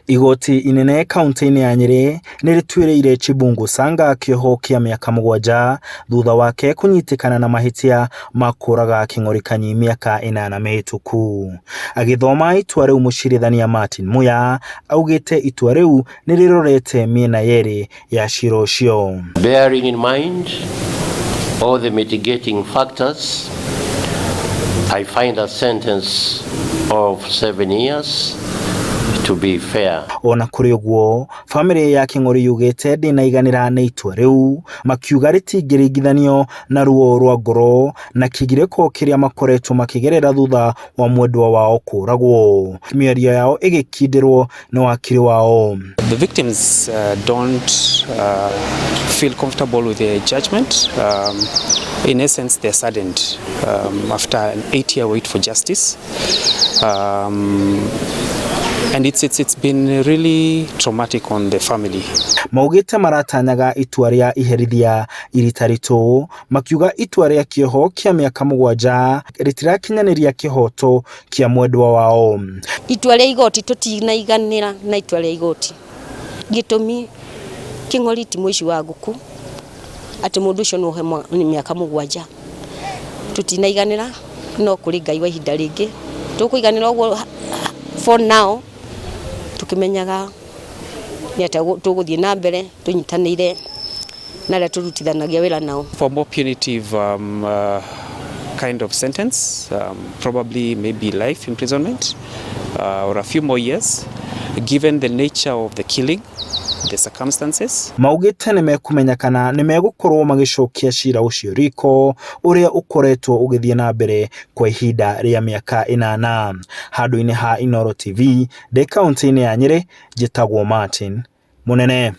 Igoti inene kaunti-inĩ ya Nyeri nĩrĩtuĩrĩire Chibungu Sanga kĩoho kĩa mĩaka 7 thutha wake kũnyitĩkana na mahĩtia ma kũraga kĩng'ori kanyi mĩaka 8 mĩhĩtũku. Agĩthoma itua rĩu mũcirithania Martin Muya augĩte itua rĩu nĩrĩrorete mĩena yerĩ ya cira ũcio. Bearing in mind all the mitigating factors, I find a sentence of 7 years to be fair. Ona kũrĩ ũguo, family ya kĩng'ori yugĩte ndĩnaiganĩra nĩ itua rĩu, makiuga rĩtingĩringithanio na ruo rwa ngoro na kĩgirĩko kĩrĩa makoretwo makĩgerera thutha wa mwendwa wao kũragwo. Mĩario yao ĩgĩkindĩrwo nĩ wakiri wao. The victims don't feel comfortable with the judgment. In essence, they're saddened after an 8-year wait for justice. And it's been really traumatic on the family. Maugĩte maratanyaga itua rĩa iherithia iritaritũ, makiuga itua rĩa kĩoho kĩa mĩaka 7 rĩtirakinyanĩria kĩhoto kĩa mwendwa wao. Itua rĩa igoti tũtinaiganĩra na itua rĩa igoti. Gĩtũmi kĩng'ori ti mũici wa ngũkũ atĩ mũndũ ũcio no he mĩaka 7. Tũtinaiganĩra no kũrĩ Ngai wa ihinda rĩngĩ. Tũkũiganĩra ũguo for now. Tukimenyaga ni ata tugũthiĩ na mbere tunyitanĩire na arĩa tũrutithanagia wĩra nao. For more punitive kind of sentence, probably maybe life imprisonment or a few more years, given the nature of the killing, the circumstances. Maugĩte nĩmekũmenyekana nĩmegũkorwo magĩcokia cira ũcio riko ũrĩa ũkoretwo ũgĩthiĩ na mbere kwa ihinda rĩa mĩaka 8. Handũ-inĩ ha Inooro TV, kaunti-inĩ ya Nyeri, njĩtagwo Martin Mũnene.